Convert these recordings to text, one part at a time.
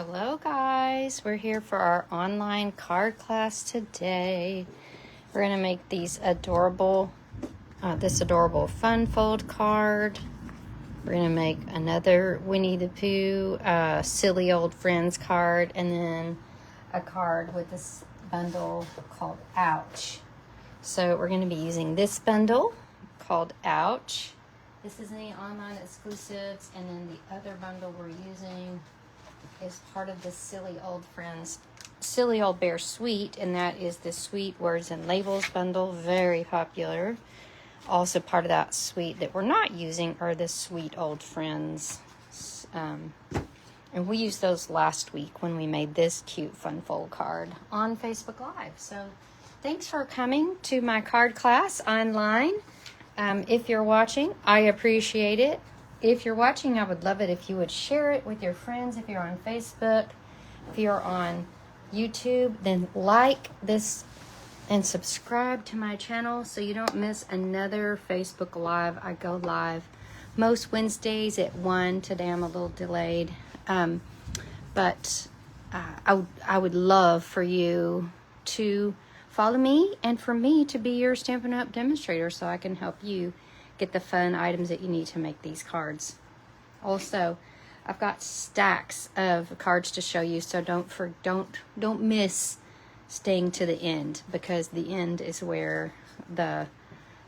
Hello guys, we're here for our online card class today. We're going to make these adorable, this adorable fun fold card. We're going to make another Winnie the Pooh, silly old friends card, and then a card with this bundle called Ouch. So we're going to be using this bundle called Ouch. This is the online exclusives, and then the other bundle we're using is part of the Silly Old Friends, Silly Old Bear Suite, and that is the Sweet Words and Labels bundle, very popular. Also part of that suite that we're not using are the Sweet Old Friends, and we used those last week when we made this cute fun fold card on Facebook Live. So thanks for coming to my card class online. If you're watching, I appreciate it. If you're watching, I would love it if you would share it with your friends. If you're on Facebook, if you're on YouTube, then like this and subscribe to my channel so you don't miss another Facebook Live. I go live most Wednesdays at 1. Today I'm a little delayed. But I would love for you to follow me and for me to be your Stampin' Up! Demonstrator so I can help you get the fun items that you need to make these cards. Also, I've got stacks of cards to show you, so don't miss staying to the end, because the end is where the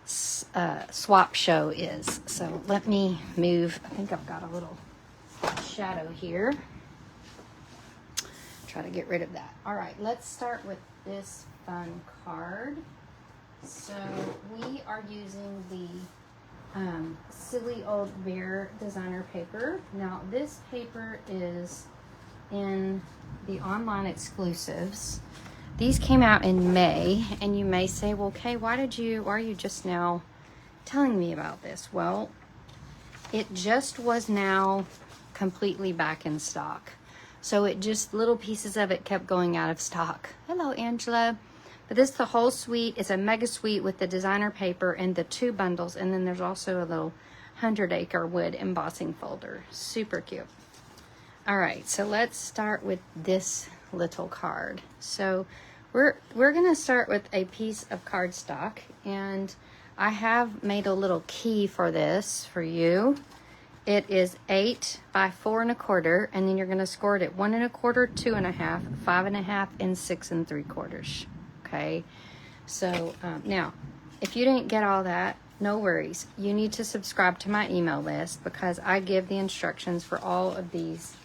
swap show is. So let me move. I think I've got a little shadow here. Try to get rid of that. All right, let's start with this fun card. So we are using the Silly Old Bear designer paper. Now this paper is in the online exclusives. These came out in May, and you may say, well, Kay, why are you just now telling me about this? Well, it just was now completely back in stock. So it just, little pieces of it kept going out of stock. Hello, Angela. But this is the whole suite. It's a mega suite with the designer paper and the 2 bundles. And then there's also a little 100-acre wood embossing folder. Super cute. All right, so let's start with this little card. So we're going to start with a piece of cardstock. And I have made a little key for this for you. It is 8 by 4 1/4, and then you're going to score it at 1 1/4, 2 1/2, 5 1/2, and 6 3/4. Okay, so now, if you didn't get all that, no worries. You need to subscribe to my email list, because I give the instructions for all of these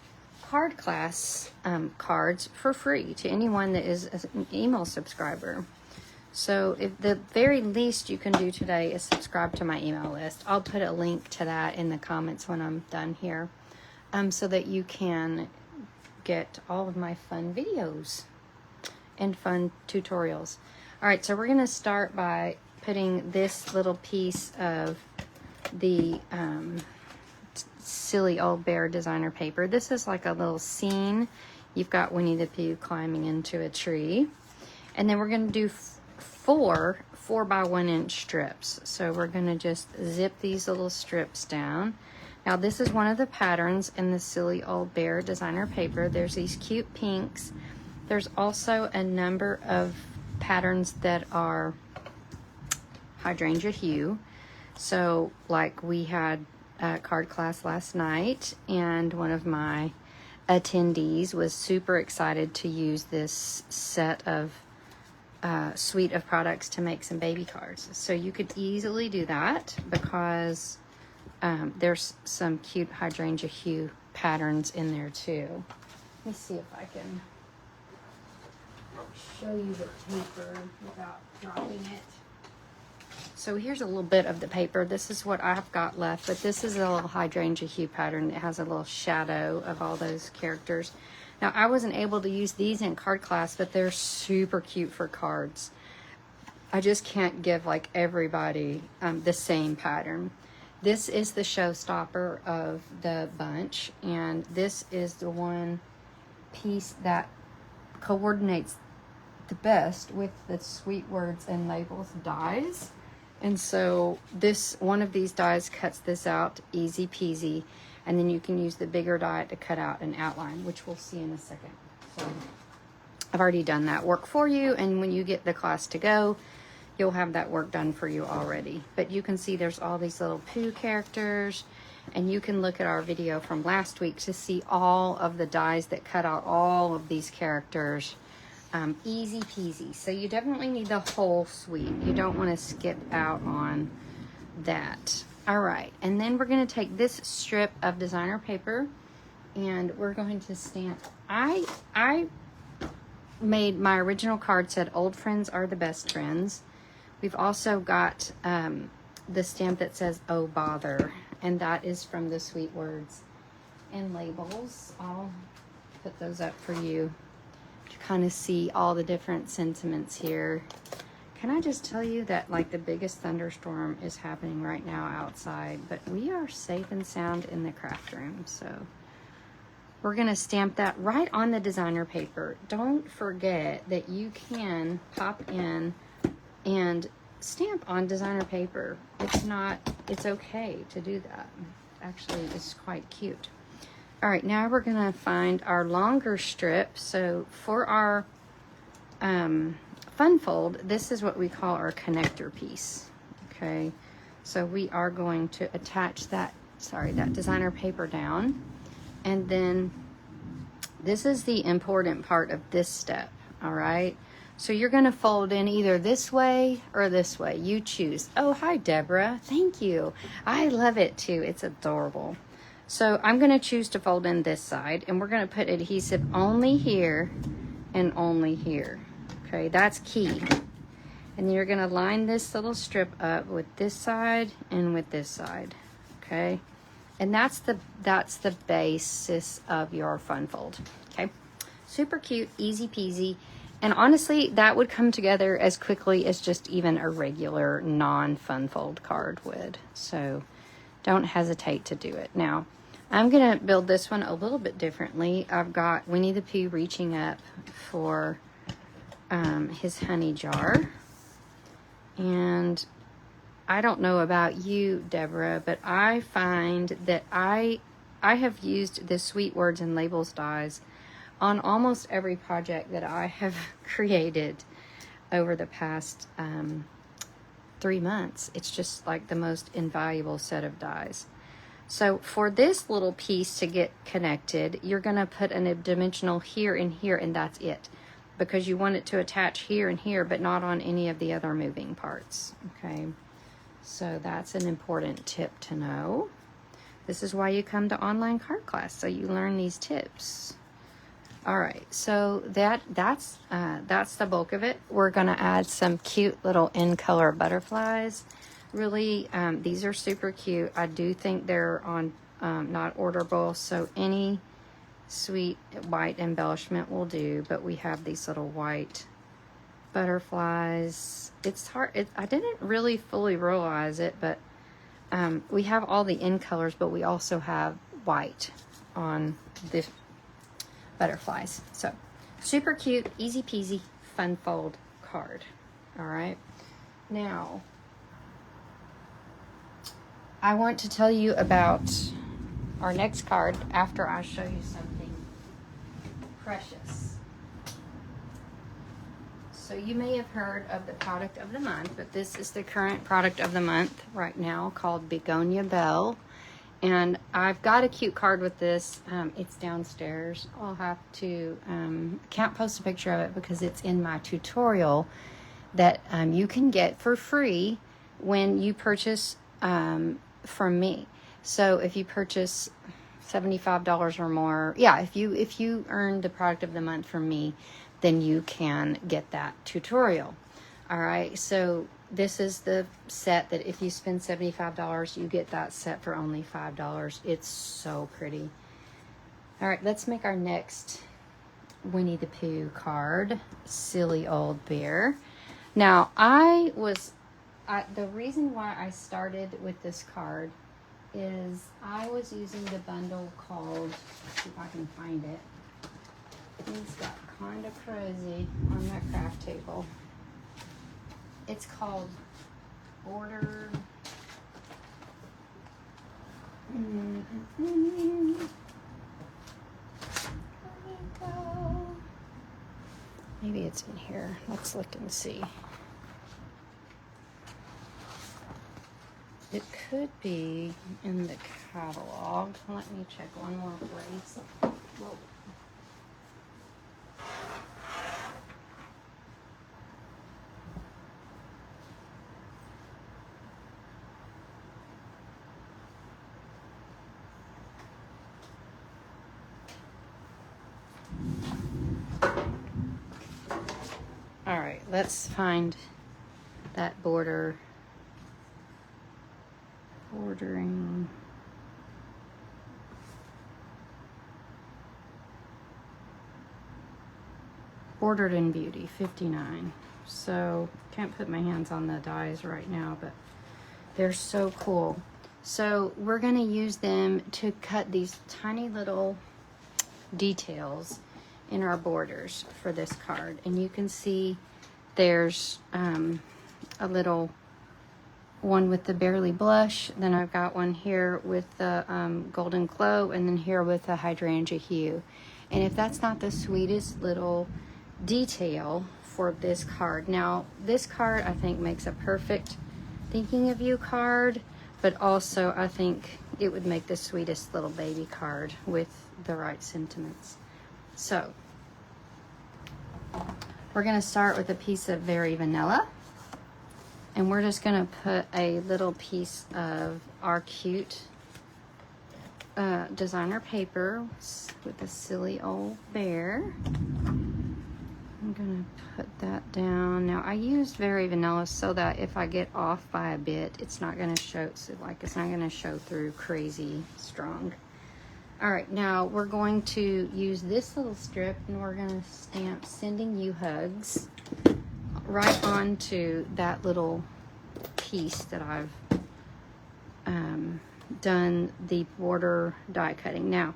card class cards for free to anyone that is an email subscriber. So if the very least you can do today is subscribe to my email list. I'll put a link to that in the comments when I'm done here, so that you can get all of my fun videos and fun tutorials. All right, so we're going to start by putting this little piece of the Silly Old Bear designer paper. This is like a little scene. You've got Winnie the Pooh climbing into a tree. And then we're going to do 4 by 1 inch strips. So we're going to just zip these little strips down. Now this is one of the patterns in the Silly Old Bear designer paper. There's these cute pinks. There's also a number of patterns that are hydrangea hue. So like we had a card class last night, and one of my attendees was super excited to use this set of suite of products to make some baby cards. So you could easily do that, because there's some cute hydrangea hue patterns in there too. Let me see if I can show you the paper without dropping it. So here's a little bit of the paper. This is what I've got left, but this is a little hydrangea hue pattern. It has a little shadow of all those characters. Now, I wasn't able to use these in card class, but they're super cute for cards. I just can't give like everybody the same pattern. This is the showstopper of the bunch, and this is the one piece that coordinates the best with the Sweet Words and Labels dies. And so this one of these dies cuts this out easy peasy. And then you can use the bigger die to cut out an outline, which we'll see in a second. So I've already done that work for you, and when you get the class to go, you'll have that work done for you already. But you can see there's all these little Pooh characters, and you can look at our video from last week to see all of the dies that cut out all of these characters. Easy peasy. So you definitely need the whole suite. You don't want to skip out on that. All right, and then we're going to take this strip of designer paper, and we're going to stamp. I made my original card said old friends are the best friends. We've also got the stamp that says oh bother, and that is from the Sweet Words and Labels. I'll put those up for you to kind of see all the different sentiments here. Can I just tell you that like the biggest thunderstorm is happening right now outside, but we are safe and sound in the craft room. So we're going to stamp that right on the designer paper. Don't forget that you can pop in and stamp on designer paper. It's okay to do that. Actually, it's quite cute. All right, now we're going to find our longer strip. So for our fun fold, this is what we call our connector piece. Okay, so we are going to attach that designer paper down, and then this is the important part of this step. All right, so you're going to fold in either this way or this way. You choose. Oh, hi Deborah, thank you. I love it too. It's adorable. So I'm going to choose to fold in this side, and we're going to put adhesive only here and only here. Okay, that's key. And you're going to line this little strip up with this side and with this side. Okay, and that's the basis of your fun fold. Okay, super cute, easy peasy. And honestly, that would come together as quickly as just even a regular non-fun fold card would. So don't hesitate to do it. Now, I'm going to build this one a little bit differently. I've got Winnie the Pooh reaching up for his honey jar. And I don't know about you, Deborah, but I find that I have used the Sweet Words and Labels dies on almost every project that I have created over the past 3 months. It's just like the most invaluable set of dies. So for this little piece to get connected, you're going to put a dimensional here and here, and that's it. Because you want it to attach here and here, but not on any of the other moving parts. Okay, so that's an important tip to know. This is why you come to online card class, so you learn these tips. All right, so that's the bulk of it. We're gonna add some cute little in color butterflies. Really, these are super cute. I do think they're on not orderable, so any sweet white embellishment will do, but we have these little white butterflies. It's hard, I didn't really fully realize it, but we have all the in colors, but we also have white on the butterflies. So super cute, easy peasy, fun fold card. All right, now I want to tell you about our next card after I show you something precious. So you may have heard of the product of the month, but this is the current product of the month right now, called Begonia Belle. And I've got a cute card with this. It's downstairs. I'll have to, can't post a picture of it because it's in my tutorial that you can get for free when you purchase from me. So if you purchase $75 or more, yeah, if you earn the product of the month from me, then you can get that tutorial. All right, so this is the set that if you spend $75, you get that set for only $5. It's so pretty. All right, let's make our next Winnie the Pooh card, Silly Old Bear. Now, the reason why I started with this card is I was using the bundle called, let's see if I can find it. It's got kind of crazy on my craft table. It's called Order. Maybe it's in here. Let's look and see. It could be in the catalog. Let me check one more place. Whoa. All right, let's find that bordering. Bordered in Beauty, 59. So, can't put my hands on the dies right now, but they're so cool. So, we're going to use them to cut these tiny little details in our borders for this card. And you can see there's a little one with the Barely Blush. Then I've got one here with the Golden Glow, and then here with the Hydrangea Hue. And if that's not the sweetest little detail for this card. Now, this card I think makes a perfect Thinking of You card, but also I think it would make the sweetest little baby card with the right sentiments. So, we're going to start with a piece of Very Vanilla. And we're just going to put a little piece of our cute designer paper with a silly old bear. I'm going to put that down. Now, I used Very Vanilla so that if I get off by a bit, it's not going to show, it's not going to show through crazy strong. All right, now we're going to use this little strip, and we're going to stamp Sending You Hugs right onto that little piece that I've done the border die cutting. Now,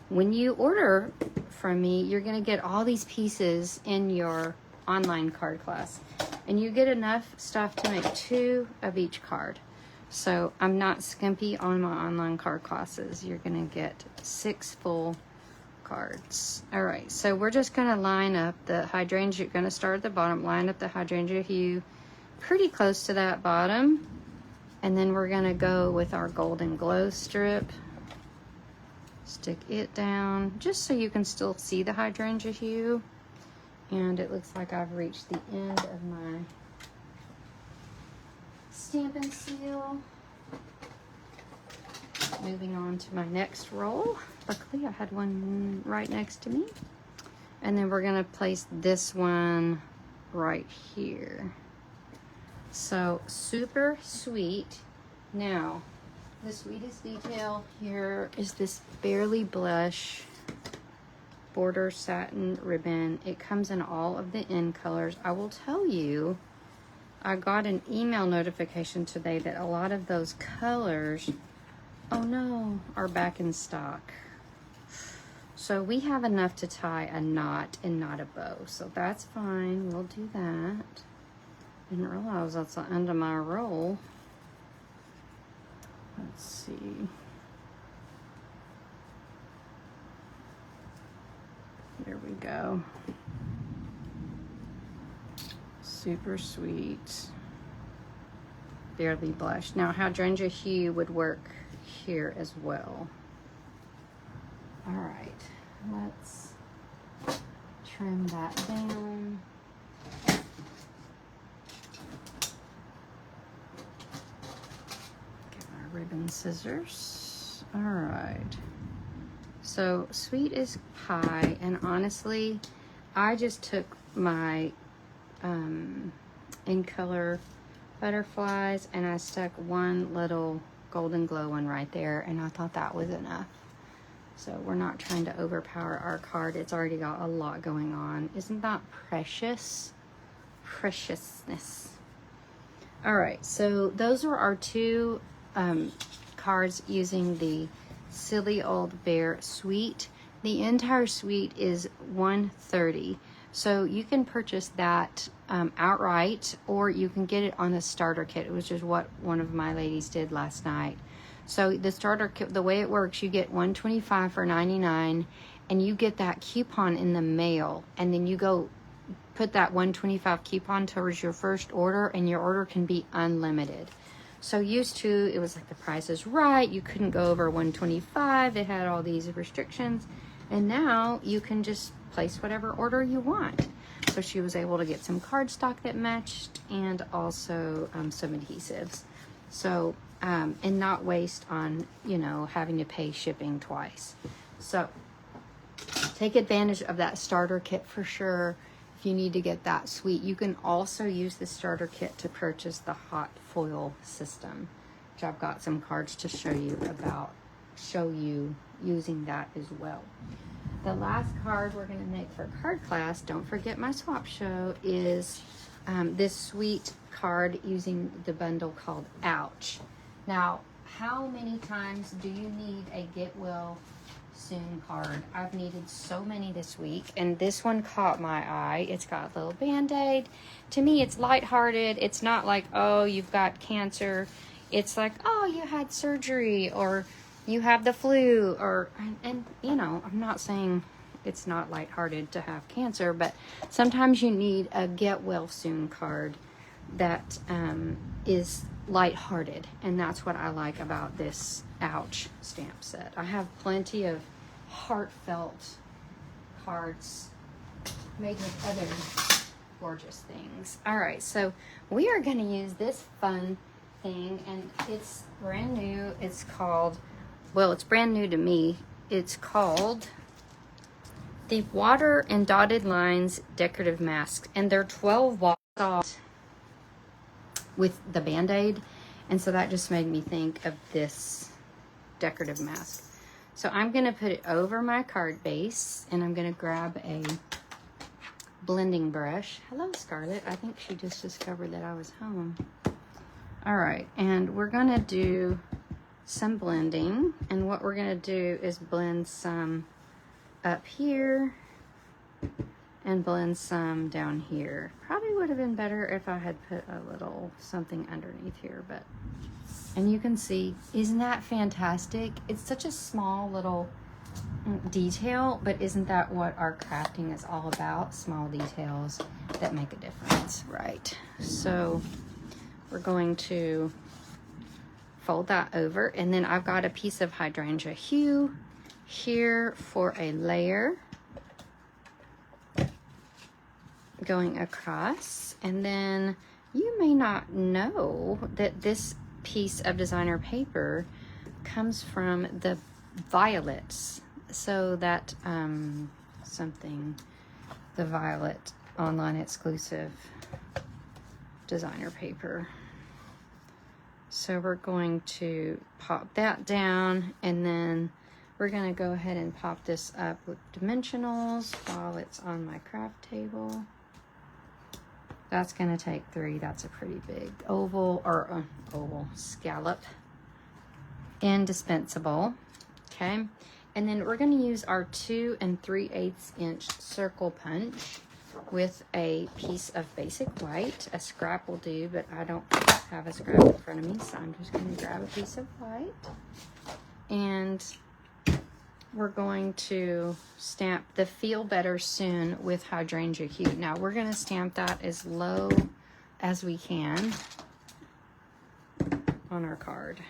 when you order from me, you're going to get all these pieces in your online card class, and you get enough stuff to make 2 of each card. So I'm not skimpy on my online card classes. You're going to get 6 full cards. All right, so we're just going to line up the hydrangea. You're going to start at the bottom, line up the Hydrangea Hue pretty close to that bottom, and then we're going to go with our Golden Glow strip. Stick it down just so you can still see the Hydrangea Hue. And it looks like I've reached the end of my stamp and seal. Moving on to my next roll. Luckily, I had one right next to me. And then we're going to place this one right here. So, super sweet. Now, the sweetest detail here is this Barely Blush border satin ribbon. It comes in all of the in colors. I will tell you, I got an email notification today that a lot of those colors, oh no, are back in stock. So we have enough to tie a knot and not a bow. So that's fine. We'll do that. Didn't realize that's the end of my roll. Let's see. There we go. Super sweet. Barely Blush. Now, Hydrangea Hue would work here as well. All right, let's trim that down. Get my ribbon scissors. All right. So sweet as pie, and honestly, I just took my in color butterflies and I stuck one little Golden Glow one right there, and I thought that was enough. So we're not trying to overpower our card. It's already got a lot going on. Isn't that precious? Preciousness. All right, so those are our 2 cards using the Silly Old Bear suite. The entire suite is $130, so you can purchase that outright, or you can get it on a starter kit, which is what one of my ladies did last night. So the starter kit, the way it works, you get $125 for $99, and you get that coupon in the mail, and then you go put that $125 coupon towards your first order, and your order can be unlimited. So used to, it was like The Price is Right. You couldn't go over $125. It had all these restrictions. And now you can just place whatever order you want. So she was able to get some cardstock that matched, and also some adhesives. So, and not waste on, you know, having to pay shipping twice. So take advantage of that starter kit for sure. If you need to get that suite, you can also use the starter kit to purchase the hot foil system, which I've got some cards to show you using that as well. The last card we're going to make for card class, don't forget my swap show, is this sweet card using the bundle called Ouch. Now, how many times do you need a Get Well Soon card? I've needed so many this week, and this one caught my eye. It's got a little band-aid. To me, it's lighthearted. It's not like, oh, you've got cancer. It's like, oh, you had surgery, or you have the flu, or, and you know, I'm not saying it's not lighthearted to have cancer, but sometimes you need a Get Well Soon card that is lighthearted, and that's what I like about this Ouch stamp set. I have plenty of heartfelt cards made with other gorgeous things. All right, so we are going to use this fun thing, and it's brand new. It's called, well, it's brand new to me. It's called the Water and Dotted Lines Decorative Masks, and they're 12 watts with the Band-Aid, and so that just made me think of this decorative mask. So I'm going to put it over my card base, and I'm going to grab a blending brush. Hello, Scarlett. I think she just discovered that I was home. All right, and we're going to do some blending, and what we're going to do is blend some up here and blend some down here. Probably would have been better if I had put a little something underneath here, but, and you can see, isn't that fantastic? It's such a small little detail, but isn't that what our crafting is all about? Small details that make a difference, right? So we're going to fold that over, and then I've got a piece of hydrangea hue here for a layer going across. And then you may not know that this piece of designer paper comes from the Violets. So that the Violet online exclusive designer paper. So we're going to pop that down, and then we're going to go ahead and pop this up with dimensionals while it's on my craft table. That's going to take 3. That's a pretty big oval, or oval scallop. Indispensable. Okay. And then we're going to use our 2 3/8 inch circle punch with a piece of basic white. A scrap will do, but I don't have a scrap in front of me, so I'm just going to grab a piece of white. And we're going to stamp the Feel Better Soon with hydrangea hue. Now we're going to stamp that as low as we can on our card.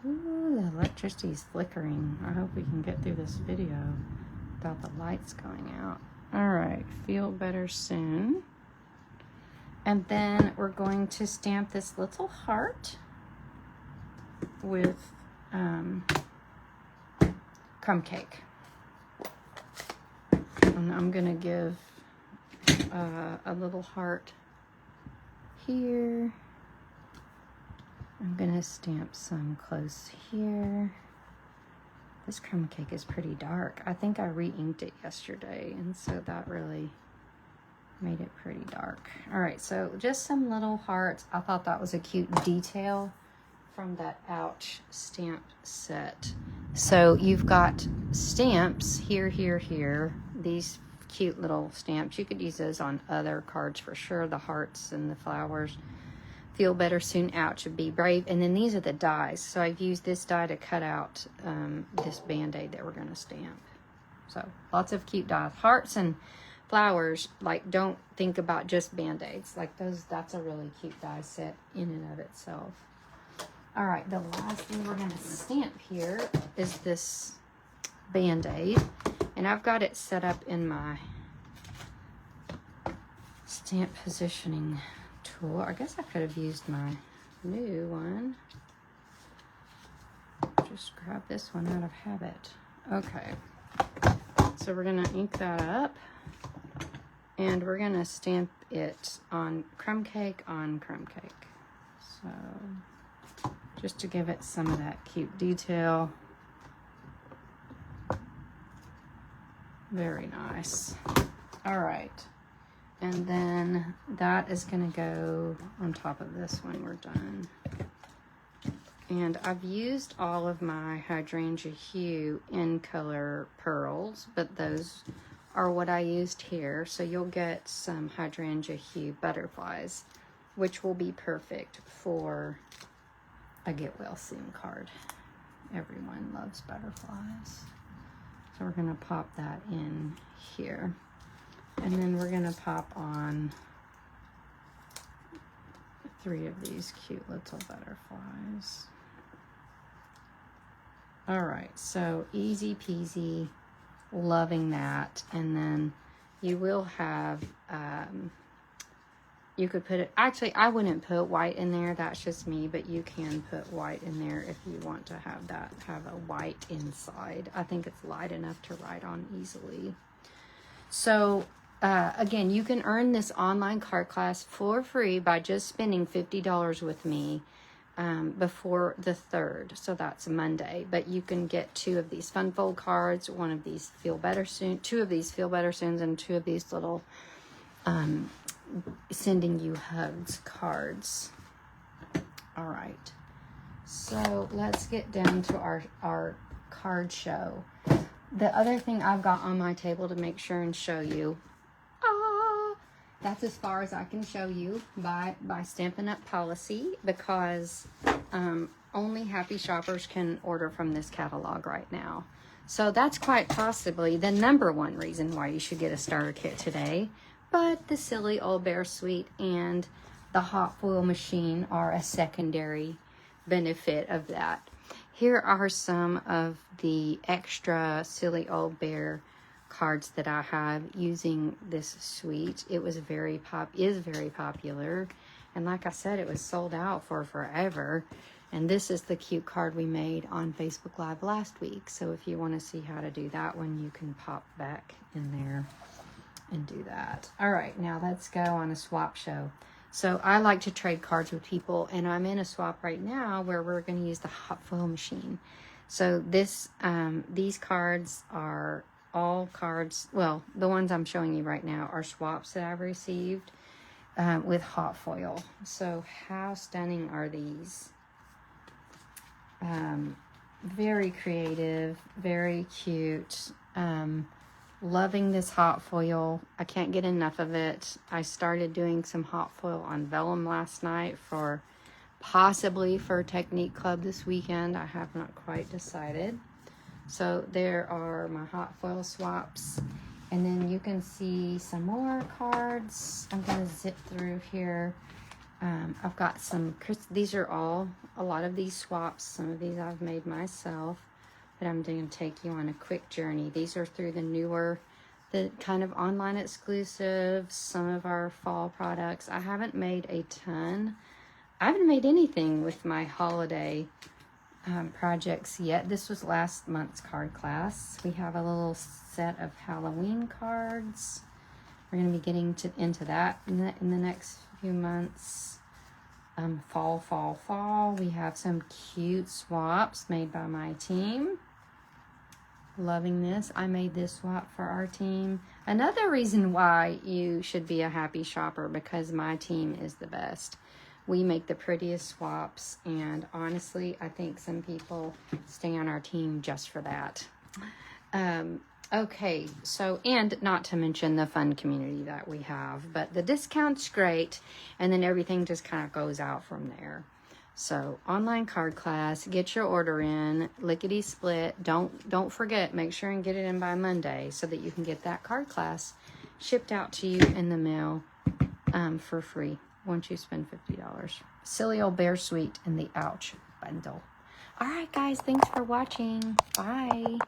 Ooh, the electricity is flickering. I hope we can get through this video without the lights going out. All right, Feel Better Soon. And then we're going to stamp this little heart with crumb cake. And I'm gonna give a little heart here. I'm gonna stamp some close here. This crumb cake is pretty dark. I think I re-inked it yesterday, and so that really made it pretty dark. All right, so just some little hearts. I thought that was a cute detail from that Ouch stamp set. So you've got stamps here, here, here. These cute little stamps. You could use those on other cards for sure. The hearts and the flowers. Feel Better Soon Ouch, Be Brave. And then these are the dies. So I've used this die to cut out this Band-Aid that we're going to stamp. So lots of cute dies. Hearts and flowers, like, don't think about just Band-Aids. Like those, that's a really cute die set in and of itself. All right, the last thing we're going to stamp here is this Band-Aid. And I've got it set up in my stamp positioning tool. I guess I could have used my new one. Just grab this one out of habit. Okay. So we're going to ink that up. And we're going to stamp it on crumb cake on crumb cake. So just to give it some of that cute detail. Very nice. All right. And then that is going to go on top of this when we're done. And I've used all of my Hydrangea Hue in color pearls, but those are what I used here. So you'll get some Hydrangea Hue butterflies, which will be perfect for a Get Well Soon card. Everyone loves butterflies. So we're going to pop that in here. And then we're going to pop on 3 of these cute little butterflies. All right, so easy peasy, loving that. And then you will have, you could put it, actually I wouldn't put white in there, that's just me, but you can put white in there if you want to have that, have a white inside. I think it's light enough to write on easily. So again, you can earn this online card class for free by just spending $50 with me before the 3rd. So that's Monday. But you can get 2 of these Fun Fold cards, 1 of these Feel Better Soon, 2 of these Feel Better Soons, and 2 of these little Sending You Hugs cards. All right. So let's get down to our card show. The other thing I've got on my table to make sure and show you, that's as far as I can show you by Stampin' Up! Policy, because only happy shoppers can order from this catalog right now. So that's quite possibly the #1 reason why you should get a starter kit today. But the Silly Old Bear Suite and the hot foil machine are a secondary benefit of that. Here are some of the extra Silly Old Bear cards that I have using this suite. It was very popular, and like I said, it was sold out for forever. And this is the cute card we made on Facebook Live last week. So if you want to see how to do that one, you can pop back in there and do that. All right, now let's go on a swap show. So I like to trade cards with people, and I'm in a swap right now where we're going to use the hot foil machine. So this, these cards are all cards, well, the ones I'm showing you right now are swaps that I've received with hot foil. So how stunning are these? Very creative, very cute. Loving this hot foil. I can't get enough of it. I started doing some hot foil on vellum last night for possibly for Technique Club this weekend. I have not quite decided. So there are my hot foil swaps. And then you can see some more cards. I'm going to zip through here. I've got some, these are all, a lot of these swaps. Some of these I've made myself. But I'm going to take you on a quick journey. These are through the newer, the kind of online exclusives, some of our fall products. I haven't made a ton. I haven't made anything with my holiday projects yet. This was last month's card class. We have a little set of Halloween cards. We're going to be getting into that in the next few months. Fall. We have some cute swaps made by my team. Loving this. I made this swap for our team. Another reason why you should be a happy shopper, because my team is the best. We make the prettiest swaps, and honestly, I think some people stay on our team just for that. Okay, so, and not to mention the fun community that we have, but the discount's great, and then everything just kind of goes out from there. So, online card class, get your order in, lickety split. Don't forget, make sure and get it in by Monday so that you can get that card class shipped out to you in the mail for free once you spend $50. Silly Old Bear Sweet in the Ouch bundle. All right, guys, thanks for watching. Bye.